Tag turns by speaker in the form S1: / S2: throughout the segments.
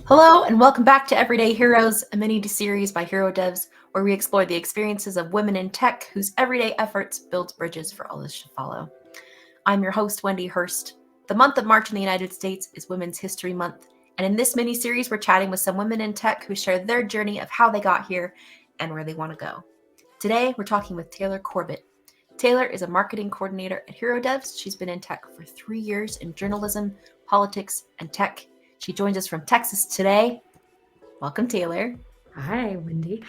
S1: Hello, and welcome back to Everyday Heroes, a mini series by HeroDevs, where we explore the experiences of women in tech whose everyday efforts build bridges for others to follow. I'm your host, Wendy Hurst. The month of March in the United States is Women's History Month, and in this mini series, we're chatting with some women in tech who share their journey of how they got here and where they want to go. Today, we're talking with Taylor Corbett. Taylor is a marketing coordinator at HeroDevs. She's been in tech for 3 years in journalism, politics, and tech. She joins us from Texas today. Welcome, Taylor.
S2: Hi, Wendy.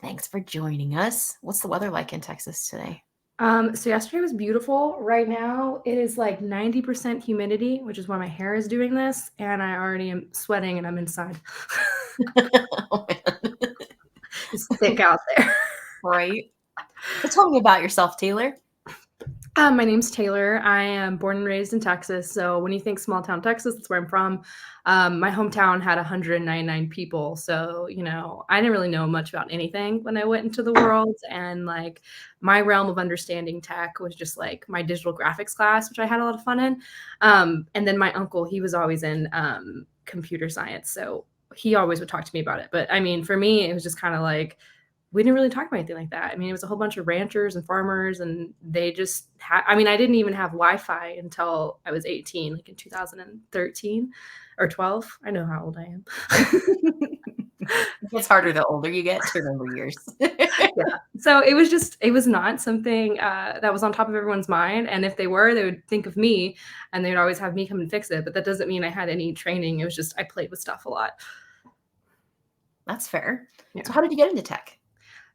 S1: Thanks for joining us. What's the weather like in Texas today?
S2: So yesterday was beautiful. Right now it is like 90% humidity, which is why my hair is doing this, and I already am sweating and I'm inside.
S1: Oh, man.
S2: It's thick out there.
S1: Right. So tell me about yourself, Taylor.
S2: My name's Taylor. I am born and raised in Texas. So when you think small town Texas, that's where I'm from. My hometown had 199 people. So, I didn't really know much about anything when I went into the world. And like my realm of understanding tech was just like my digital graphics class, which I had a lot of fun in. And then my uncle, he was always in computer science. So he always would talk to me about it. But I mean, for me, it was just kind of like, we didn't really talk about anything like that. I mean, it was a whole bunch of ranchers and farmers, and they just I didn't even have Wi-Fi until I was 18, like in 2013 or 12. I know how old I am.
S1: It's harder the older you get to remember years.
S2: Yeah. So it was not something that was on top of everyone's mind. And if they were, they would think of me and they would always have me come and fix it. But that doesn't mean I had any training. It was just I played with stuff a lot.
S1: That's fair.
S2: Yeah.
S1: So how did you get into tech?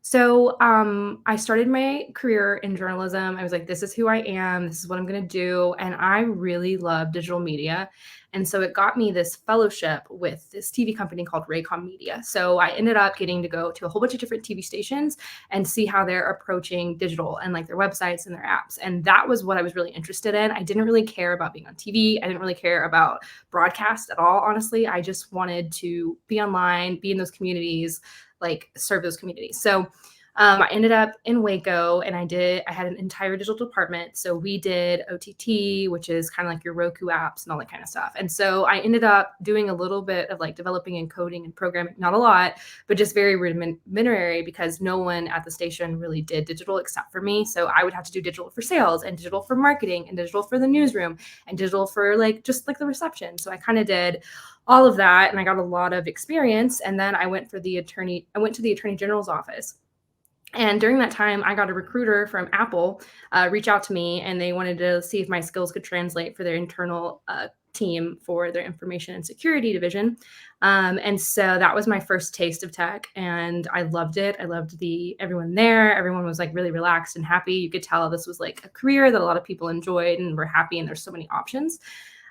S2: So I started my career in journalism. I was like, this is who I am. This is what I'm going to do. And I really love digital media. And so it got me this fellowship with this TV company called Raycom Media. So I ended up getting to go to a whole bunch of different TV stations and see how they're approaching digital and like their websites and their apps. And that was what I was really interested in. I didn't really care about being on TV. I didn't really care about broadcast at all, honestly. I just wanted to be online, be in those communities, like serve those communities. So I ended up in Waco and I had an entire digital department. So we did OTT, which is kind of like your Roku apps and all that kind of stuff. And so I ended up doing a little bit of like developing and coding and programming, not a lot, but just very rudimentary because no one at the station really did digital except for me. So I would have to do digital for sales and digital for marketing and digital for the newsroom and digital for like just like the reception. So I kind of did all of that and I got a lot of experience. And then I went to the Attorney General's office. And during that time, I got a recruiter from Apple reach out to me, and they wanted to see if my skills could translate for their internal team for their information and security division. And so that was my first taste of tech, and I loved it. I loved everyone there. Everyone was like really relaxed and happy. You could tell this was like a career that a lot of people enjoyed and were happy, and there's so many options.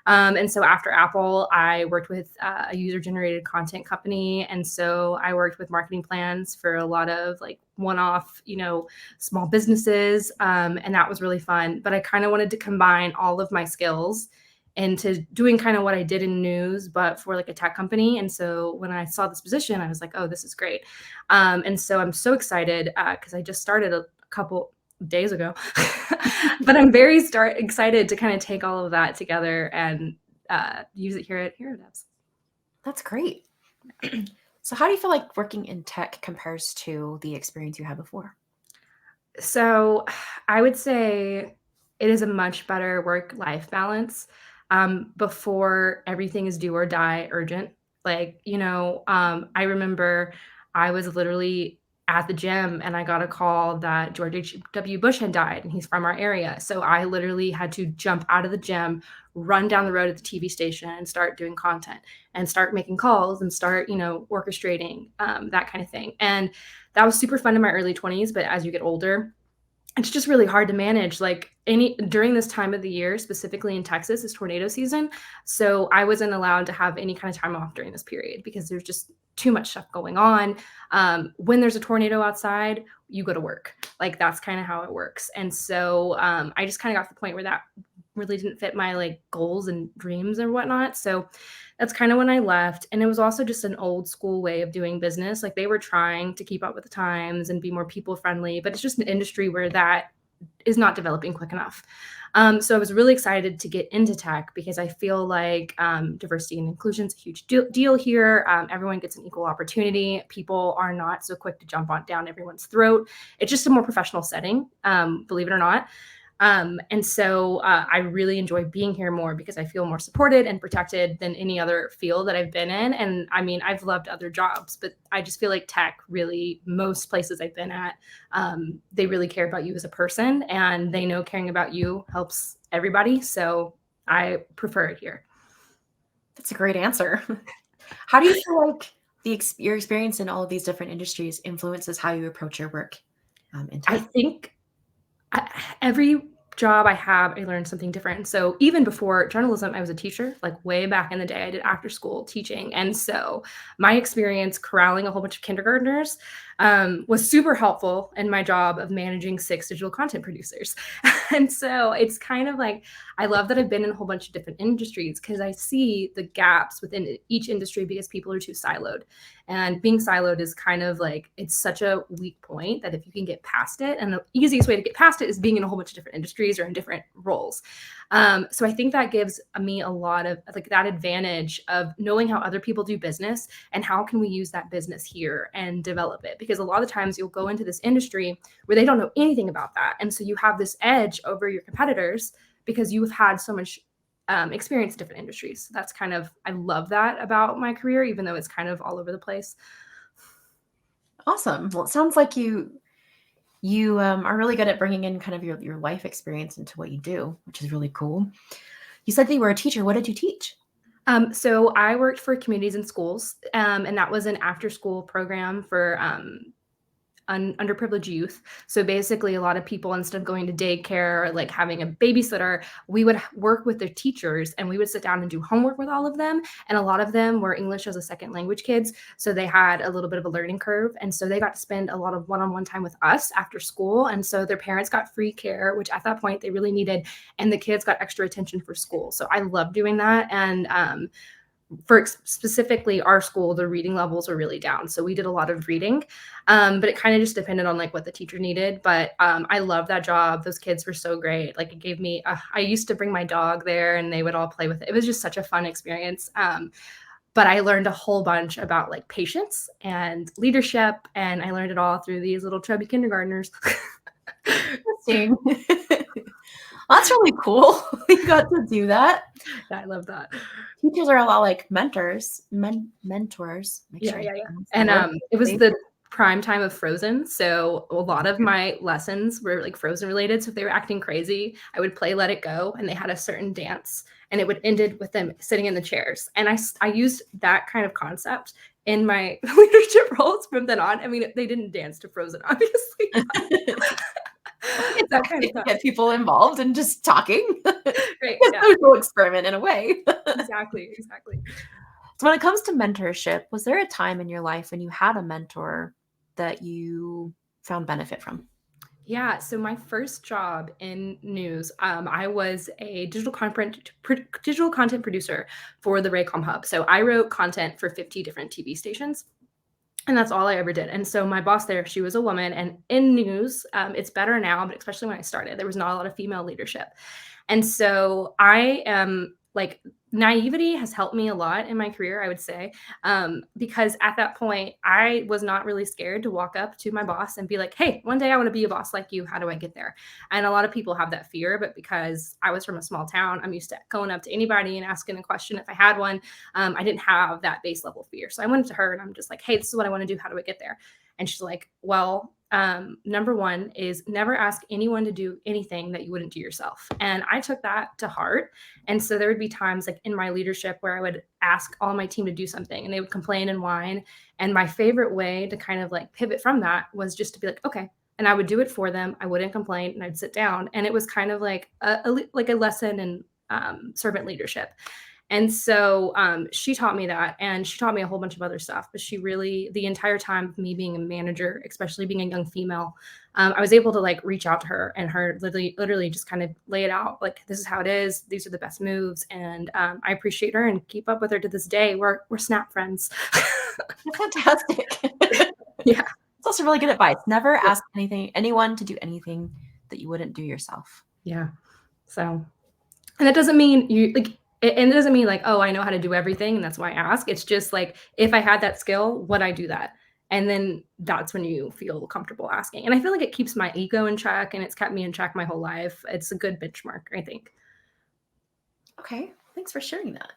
S2: And so after Apple, I worked with a user-generated content company. And so I worked with marketing plans for a lot of like one-off, small businesses. And that was really fun. But I kind of wanted to combine all of my skills into doing kind of what I did in news, but for like a tech company. And so when I saw this position, I was like, oh, this is great. And so I'm so excited because I just started a couple days ago, but I'm very excited to kind of take all of that together and use it here at HeroDevs.
S1: That's great. So how do you feel like working in tech compares to the experience you had before?
S2: So I would say it is a much better work-life balance. Before everything is do or die urgent. Like, I remember I was literally at the gym and I got a call that George H.W. Bush had died and he's from our area. So I literally had to jump out of the gym, run down the road at the TV station and start doing content and start making calls and start, orchestrating that kind of thing. And that was super fun in my early 20s. But as you get older, it's just really hard to manage. Like during this time of the year, specifically in Texas, is tornado season. So I wasn't allowed to have any kind of time off during this period because there's just too much stuff going on. When there's a tornado outside, you go to work. Like that's kind of how it works. And so I just kind of got to the point where that really didn't fit my like goals and dreams and whatnot. So that's kind of when I left. And it was also just an old school way of doing business. Like they were trying to keep up with the times and be more people friendly, but it's just an industry where that is not developing quick enough. So I was really excited to get into tech because I feel like diversity and inclusion is a huge deal here. Everyone gets an equal opportunity. People are not so quick to jump down everyone's throat. It's just a more professional setting, believe it or not. And so I really enjoy being here more because I feel more supported and protected than any other field that I've been in. And I mean, I've loved other jobs, but I just feel like tech really, most places I've been at, they really care about you as a person, and they know caring about you helps everybody. So I prefer it here.
S1: That's a great answer. How do you feel like your experience in all of these different industries influences how you approach your work in
S2: I
S1: tech?
S2: think every job I have, I learned something different. So even before journalism, I was a teacher, like way back in the day. I did after school teaching. And so my experience corralling a whole bunch of kindergartners was super helpful in my job of managing 6 digital content producers. And so it's kind of like, I love that I've been in a whole bunch of different industries because I see the gaps within each industry because people are too siloed. And being siloed is kind of like, it's such a weak point that if you can get past it, and the easiest way to get past it is being in a whole bunch of different industries or in different roles. So I think that gives me a lot of like that advantage of knowing how other people do business and how can we use that business here and develop it. Because a lot of times you'll go into this industry where they don't know anything about that. And so you have this edge over your competitors because you've had so much experience in different industries. So that's kind of, I love that about my career, even though it's kind of all over the place.
S1: Awesome. Well, it sounds like you are really good at bringing in kind of your life experience into what you do, which is really cool. You said that you were a teacher. What did you teach?
S2: So I worked for communities and schools, and that was an after-school program for underprivileged youth. So basically, a lot of people, instead of going to daycare or like having a babysitter, we would work with their teachers and we would sit down and do homework with all of them. And a lot of them were English as a second language kids. So they had a little bit of a learning curve. And so they got to spend a lot of one-on-one time with us after school. And so their parents got free care, which at that point they really needed. And the kids got extra attention for school. So I love doing that. And for specifically our school, the reading levels were really down. So we did a lot of reading, but it kind of just depended on like what the teacher needed. But I love that job. Those kids were so great. Like it gave me, I used to bring my dog there and they would all play with it. It was just such a fun experience. But I learned a whole bunch about like patience and leadership. And I learned it all through these little chubby kindergartners.
S1: Interesting. That's really cool. You got to do that.
S2: Yeah, I love that.
S1: Teachers are a lot like mentors. Mentors.
S2: Yeah. And it was the prime time of Frozen. So a lot of my lessons were like Frozen related. So if they were acting crazy, I would play Let It Go and they had a certain dance and it would ended with them sitting in the chairs. And I used that kind of concept in my leadership roles from then on. I mean, they didn't dance to Frozen, obviously.
S1: It's that kind of get people involved and just talking.
S2: Right.
S1: It's a social experiment in a way.
S2: Exactly.
S1: So when it comes to mentorship, was there a time in your life when you had a mentor that you found benefit from?
S2: Yeah. So my first job in news, I was a digital content producer for the Raycom Hub. So I wrote content for 50 different TV stations. And that's all I ever did. And so my boss there, she was a woman. And in news, it's better now, but especially when I started, there was not a lot of female leadership. And so I am like, naivety has helped me a lot in my career, I would say, because at that point, I was not really scared to walk up to my boss and be like, hey, one day I want to be a boss like you. How do I get there? And a lot of people have that fear, but because I was from a small town, I'm used to going up to anybody and asking a question if I had one. I didn't have that base level fear. So I went to her and I'm just like, hey, this is what I want to do. How do I get there? And she's like, well, number one is never ask anyone to do anything that you wouldn't do yourself. And I took that to heart. And so there would be times like in my leadership where I would ask all my team to do something and they would complain and whine. And my favorite way to kind of like pivot from that was just to be like, okay. And I would do it for them. I wouldn't complain and I'd sit down. And it was kind of like a lesson in servant leadership. And so she taught me that, and she taught me a whole bunch of other stuff. But she really, the entire time of me being a manager, especially being a young female, I was able to like reach out to her and her literally just kind of lay it out. Like, this is how it is. These are the best moves. And I appreciate her and keep up with her to this day. We're snap friends.
S1: Fantastic.
S2: Yeah.
S1: It's also really good advice. Never ask anyone to do anything that you wouldn't do yourself.
S2: Yeah. So, and that doesn't mean you like, and it doesn't mean like, oh, I know how to do everything and that's why I ask. It's just like, if I had that skill, would I do that? And then that's when you feel comfortable asking. And I feel like it keeps my ego in check, and it's kept me in check my whole life. It's a good benchmark, I think.
S1: Okay, thanks for sharing that.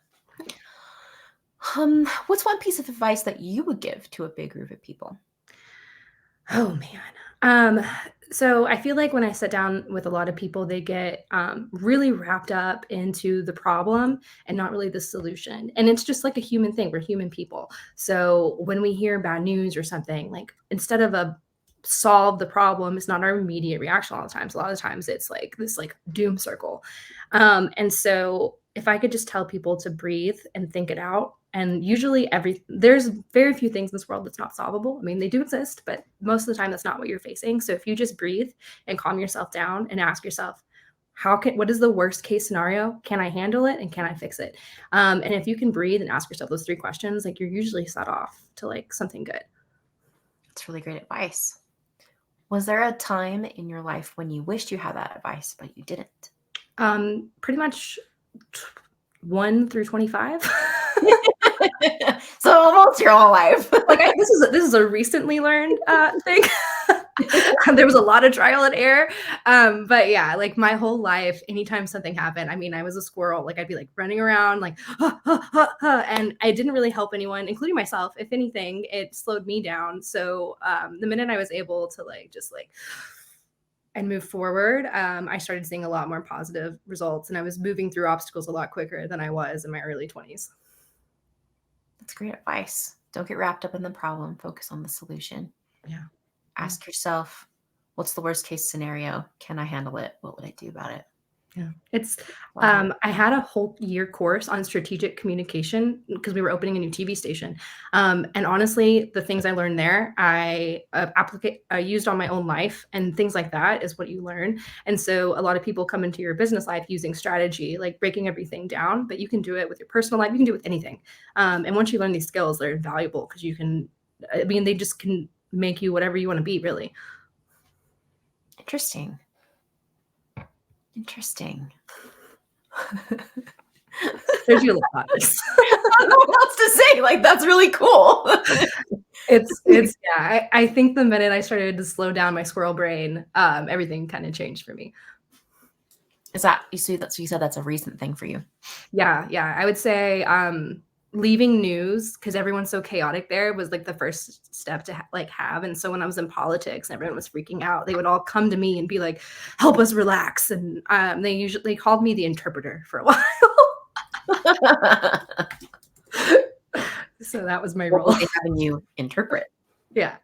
S1: What's one piece of advice that you would give to a big group of people?
S2: Oh man. So I feel like when I sit down with a lot of people, they get really wrapped up into the problem and not really the solution. And it's just like a human thing. We're human people. So when we hear bad news or something, like instead of a solve the problem, it's not our immediate reaction all the times. A lot of times it's like this like doom circle. And so if I could just tell people to breathe and think it out, and usually there's very few things in this world that's not solvable. I mean, they do exist, but most of the time that's not what you're facing. So if you just breathe and calm yourself down and ask yourself, what is the worst case scenario? Can I handle it? And can I fix it? And if you can breathe and ask yourself those 3 questions, like you're usually set off to like something good.
S1: That's really great advice. Was there a time in your life when you wished you had that advice, but you didn't?
S2: Pretty much 1 through 25.
S1: So almost your whole life.
S2: Like this is a recently learned thing. There was a lot of trial and error. But yeah, like my whole life, anytime something happened, I mean, I was a squirrel. Like I'd be like running around like, and I didn't really help anyone, including myself. If anything, it slowed me down. So the minute I was able to like just like and move forward, I started seeing a lot more positive results, and I was moving through obstacles a lot quicker than I was in my early 20s.
S1: That's great advice. Don't get wrapped up in the problem. Focus on the solution.
S2: Yeah.
S1: Ask yourself, what's the worst case scenario? Can I handle it? What would I do about it?
S2: Yeah. It's I had a whole year course on strategic communication because we were opening a new TV station. And honestly, the things I learned there, I used on my own life, and things like that is what you learn. And so a lot of people come into your business life using strategy, like breaking everything down, but you can do it with your personal life. You can do it with anything. And once you learn these skills, they're invaluable because they just can make you whatever you want to be, really.
S1: Interesting.
S2: There's your little thoughts.
S1: I don't know what else to say. Like, that's really cool.
S2: Yeah. I think the minute I started to slow down my squirrel brain, everything kind of changed for me.
S1: Is that you said that's a recent thing for you?
S2: Yeah. I would say leaving news, because everyone's so chaotic there, was like the first step to have. And so when I was in politics and everyone was freaking out, they would all come to me and be like, help us relax. And they called me the interpreter for a while. So that was my role.
S1: Having you interpret.
S2: Yeah.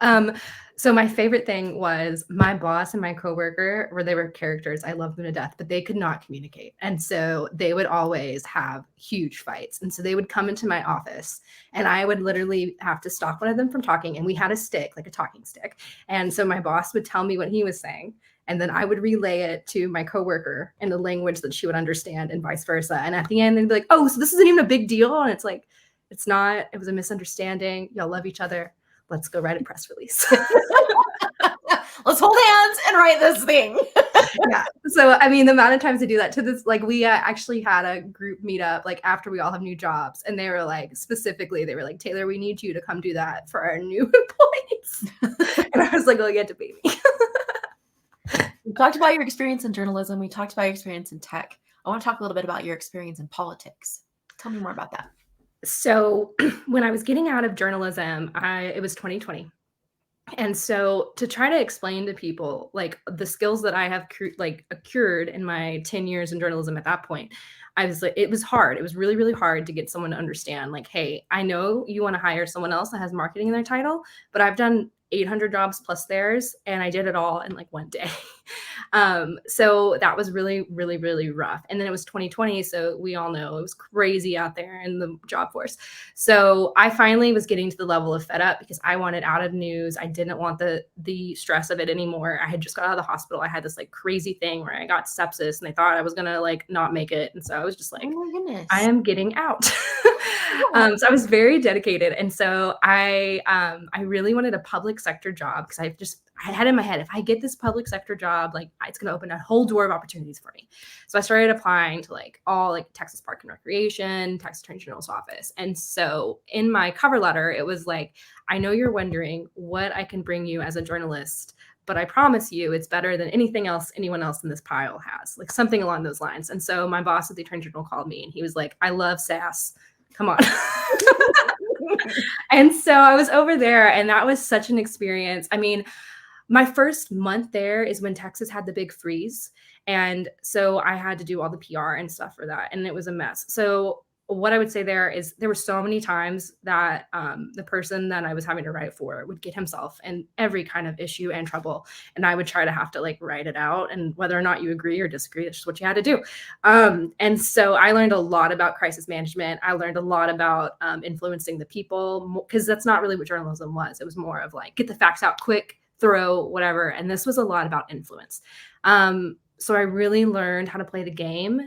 S2: So my favorite thing was my boss and my coworker, they were characters. I loved them to death, but they could not communicate. And so they would always have huge fights. And so they would come into my office and I would literally have to stop one of them from talking. And we had a stick, like a talking stick. And so my boss would tell me what he was saying, and then I would relay it to my coworker in the language that she would understand, and vice versa. And at the end, they'd be like, oh, so this isn't even a big deal. And it's like, it's not. It was a misunderstanding. Y'all love each other. Let's go write a press release.
S1: Let's hold hands and write this thing.
S2: Yeah. So, I mean, the amount of times I do that to this, like we actually had a group meetup, like after we all have new jobs. And they were like, Taylor, we need you to come do that for our new employees. And I was like, oh, you had to pay me.
S1: We talked about your experience in journalism. We talked about your experience in tech. I want to talk a little bit about your experience in politics. Tell me more about that.
S2: So when I was getting out of journalism, it was 2020. And so to try to explain to people like the skills that I have accrued in my 10 years in journalism at that point, I was like, it was hard. It was really, really hard to get someone to understand like, hey, I know you want to hire someone else that has marketing in their title, but I've done 800 jobs plus theirs, and I did it all in like one day. So that was really, really, really rough. And then it was 2020. So we all know it was crazy out there in the job force. So I finally was getting to the level of fed up because I wanted out of news. I didn't want the stress of it anymore. I had just got out of the hospital. I had this like crazy thing where I got sepsis and they thought I was going to like not make it. And so I was just like,
S1: oh my goodness,
S2: I am getting out. So I was very dedicated. And so I really wanted a public sector job because I had in my head, if I get this public sector job, like it's going to open a whole door of opportunities for me. So I started applying to like all like Texas Park and Recreation, Texas Attorney General's office. And so in my cover letter, it was like, I know you're wondering what I can bring you as a journalist, but I promise you it's better than anything else anyone else in this pile has, like something along those lines. And so my boss at the Attorney General called me and he was like, I love sass. Come on. And so I was over there and that was such an experience. I mean, my first month there is when Texas had the big freeze. And so I had to do all the PR and stuff for that. And it was a mess. So what I would say there is there were so many times that the person that I was having to write for would get himself in every kind of issue and trouble. And I would try to have to like write it out. And whether or not you agree or disagree, that's just what you had to do. And so I learned a lot about crisis management. I learned a lot about influencing the people, because that's not really what journalism was. It was more of like, get the facts out quick, throw whatever. And this was a lot about influence. So I really learned how to play the game.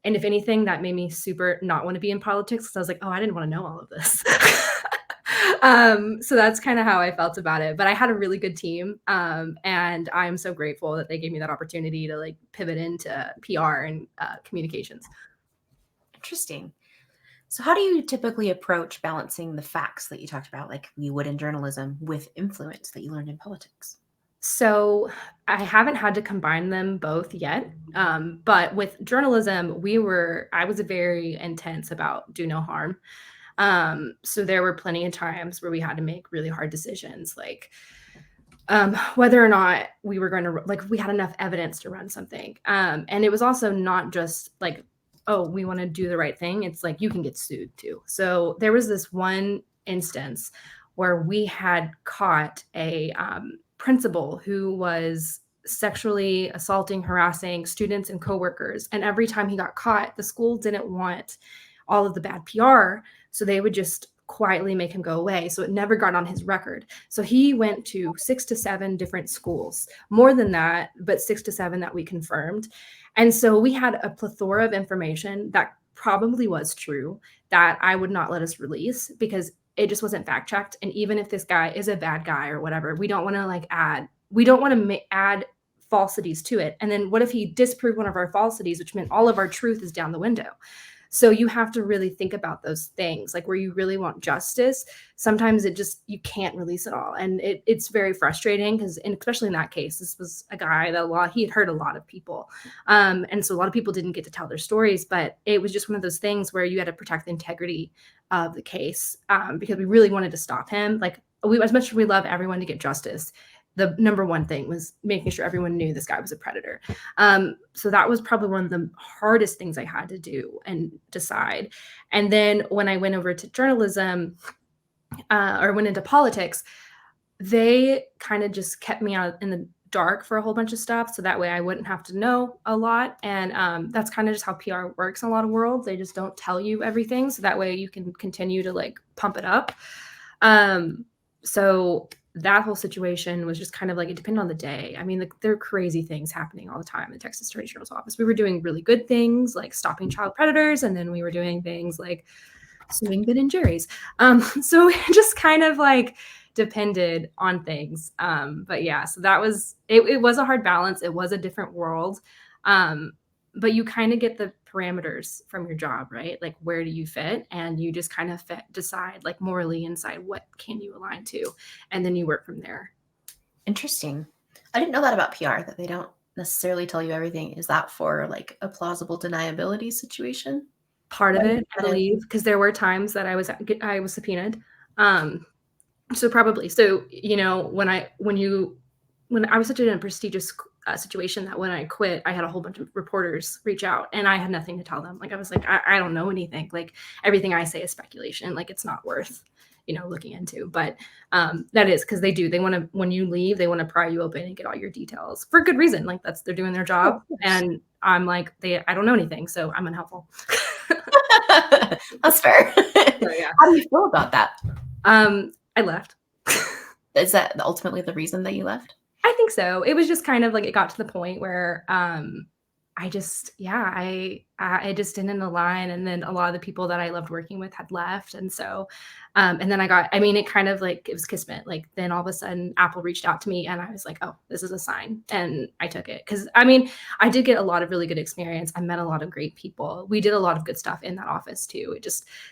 S2: And if anything, that made me super not want to be in politics, because I was like, oh, I didn't want to know all of this. So that's kind of how I felt about it. But I had a really good team. And I'm so grateful that they gave me that opportunity to like pivot into PR and communications.
S1: Interesting. So how do you typically approach balancing the facts that you talked about, like you would in journalism, with influence that you learned in politics?
S2: So I haven't had to combine them both yet. But with journalism, I was very intense about do no harm. So there were plenty of times where we had to make really hard decisions, like whether or not we were going to, like, we had enough evidence to run something. And it was also not just like, oh, we want to do the right thing. It's like, you can get sued too. So there was this one instance where we had caught a principal who was sexually assaulting, harassing students and coworkers. And every time he got caught, the school didn't want all of the bad PR. So they would just quietly make him go away. So it never got on his record. So he went to 6 to 7 different schools, more than that, but 6 to 7 that we confirmed. And so we had a plethora of information that probably was true that I would not let us release, because it just wasn't fact checked. And even if this guy is a bad guy or whatever, we don't want to add falsities to it. And then what if he disproved one of our falsities, which meant all of our truth is down the window? So you have to really think about those things, like where you really want justice. Sometimes you can't release it all. And it's very frustrating because, and especially in that case, this was a guy that he had hurt a lot of people. And so a lot of people didn't get to tell their stories, but it was just one of those things where you had to protect the integrity of the case, because we really wanted to stop him. Like, as much as we love everyone to get justice, the number one thing was making sure everyone knew this guy was a predator. So that was probably one of the hardest things I had to do and decide. And then when I went over to journalism, or went into politics, they kind of just kept me out in the dark for a whole bunch of stuff. So that way I wouldn't have to know a lot. And that's kind of just how PR works in a lot of worlds. They just don't tell you everything. So that way you can continue to like pump it up. So that whole situation was just kind of like, it depended on the day. I mean, there are crazy things happening all the time in the Texas Attorney General's office. We were doing really good things like stopping child predators. And then we were doing things like suing Ben and Jerry's. So it just kind of like depended on things. But yeah, so that was, it was a hard balance. It was a different world. But you kind of get the parameters from your job, right? Like, where do you fit? And you just kind of decide like morally inside, what can you align to? And then you work from there.
S1: Interesting. I didn't know that about PR, that they don't necessarily tell you everything. Is that for like a plausible deniability situation?
S2: Part of it, I believe, because there were times that I was subpoenaed. So probably, you know, when I was such in a prestigious situation that when I quit, I had a whole bunch of reporters reach out and I had nothing to tell them. Like, I was like, I don't know anything. Like, everything I say is speculation. Like, it's not worth, you know, looking into. But that is because they want to, when you leave, they want to pry you open and get all your details for good reason. Like, they're doing their job. And I'm like, I don't know anything, so I'm unhelpful.
S1: That's fair.
S2: So, yeah.
S1: How do you feel about that?
S2: I left.
S1: Is that ultimately the reason that you left?
S2: I think so. It was just kind of like, it got to the point where I just, yeah, I just didn't align. And then a lot of the people that I loved working with had left. And so, and then it kind of like, it was kismet. Like then all of a sudden Apple reached out to me and I was like, oh, this is a sign. And I took it. Cause I did get a lot of really good experience. I met a lot of great people. We did a lot of good stuff in that office too.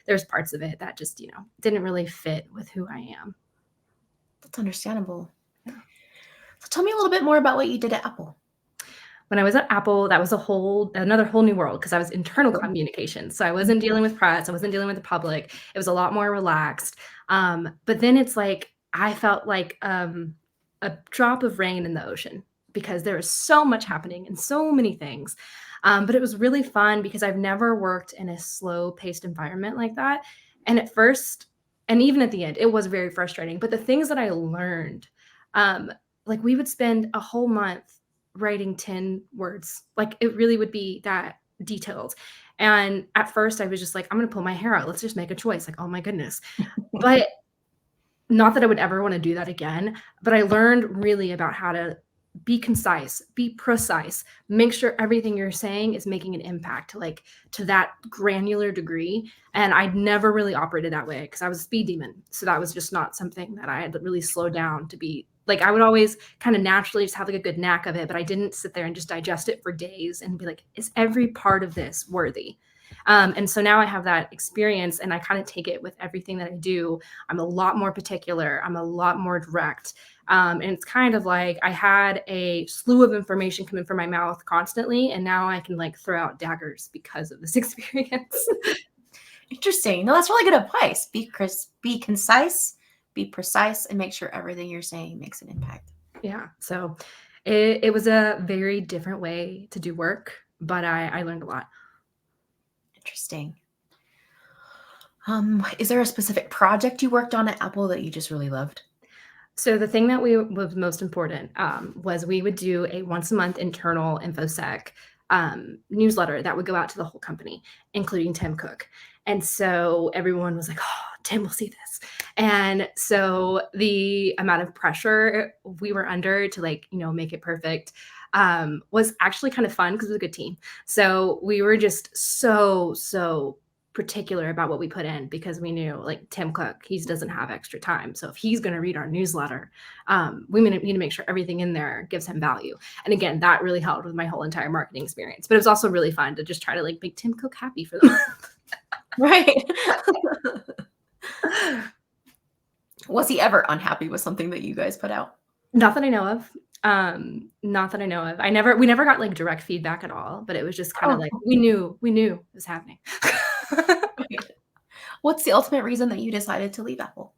S2: There's parts of it that just, didn't really fit with who I am.
S1: That's understandable. Yeah. So tell me a little bit more about what you did at Apple.
S2: When I was at Apple, that was another whole new world because I was internal communication. So I wasn't dealing with press. I wasn't dealing with the public. It was a lot more relaxed. But then it's like, I felt like a drop of rain in the ocean because there was so much happening and so many things. But it was really fun because I've never worked in a slow paced environment like that. And at first, and even at the end, it was very frustrating. But the things that I learned, like we would spend a whole month writing 10 words. Like it really would be that detailed. And at first I was just like, I'm going to pull my hair out. Let's just make a choice. Like, oh my goodness. But not that I would ever want to do that again, but I learned really about how to be concise, be precise, make sure everything you're saying is making an impact, like to that granular degree. And I'd never really operated that way because I was a speed demon. So that was just not something that I had to really slow down to be like. I would always kind of naturally just have like a good knack of it, but I didn't sit there and just digest it for days and be like, is every part of this worthy? And so now I have that experience and I kind of take it with everything that I do. I'm a lot more particular. I'm a lot more direct. And it's kind of like I had a slew of information coming from my mouth constantly. And now I can like throw out daggers because of this experience.
S1: Interesting. No, that's really good advice. Be concise, be precise, and make sure everything you're saying makes an impact.
S2: Yeah. So it was a very different way to do work, but I learned a lot.
S1: Interesting. Is there a specific project you worked on at Apple that you just really loved?
S2: So the thing that was most important was we would do a once a month internal InfoSec newsletter that would go out to the whole company, including Tim Cook. And so everyone was like, oh, Tim will see this. And so the amount of pressure we were under to like, make it perfect was actually kind of fun because it was a good team. So we were just so particular about what we put in because we knew like Tim Cook, he doesn't have extra time. So if he's going to read our newsletter, we need to make sure everything in there gives him value. And again, that really helped with my whole entire marketing experience. But it was also really fun to just try to like make Tim Cook happy for the month.
S1: Right. Was he ever unhappy with something that you guys put out?
S2: Not that I know of. Not that I know of. We never got like direct feedback at all, but it was just kind of like, we knew it was happening.
S1: What's the ultimate reason that you decided to leave Apple?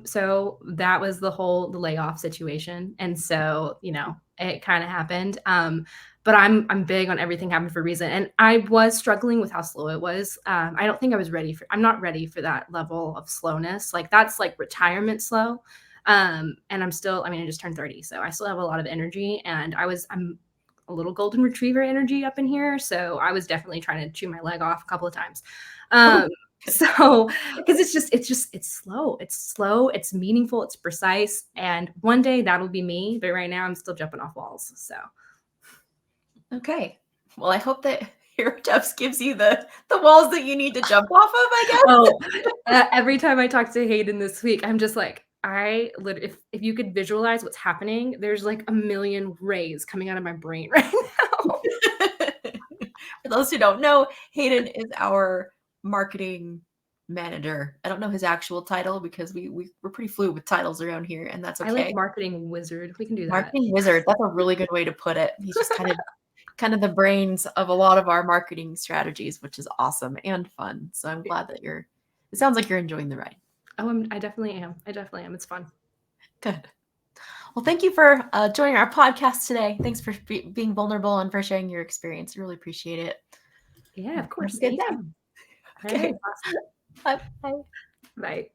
S2: So that was the layoff situation. And so, it kind of happened. But I'm big on everything happened for a reason. And I was struggling with how slow it was. I don't think I was I'm not ready for that level of slowness. Like that's like retirement slow. And I'm still, I just turned 30, so I still have a lot of energy and I'm a little golden retriever energy up in here. So I was definitely trying to chew my leg off a couple of times. So, because it's slow, it's meaningful, it's precise. And one day that'll be me. But right now I'm still jumping off walls. So.
S1: Okay. Well, I hope that HeroDevs gives you the walls that you need to jump off of, I guess.
S2: Every time I talk to Hayden this week, I'm just like, if you could visualize what's happening, there's like a million rays coming out of my brain right now.
S1: For those who don't know, Hayden is our marketing manager. I don't know his actual title because we're pretty fluid with titles around here, and that's okay.
S2: I like marketing wizard. We can do that.
S1: Marketing wizard. That's a really good way to put it. He's just kind of the brains of a lot of our marketing strategies, which is awesome and fun. So I'm glad that it sounds like you're enjoying the ride.
S2: Oh, I definitely am. It's fun.
S1: Good. Well, thank you for joining our podcast today. Thanks for being vulnerable and for sharing your experience. I really appreciate it.
S2: Yeah, of course.
S1: Good day.
S2: Okay.
S1: Bye.
S2: Bye.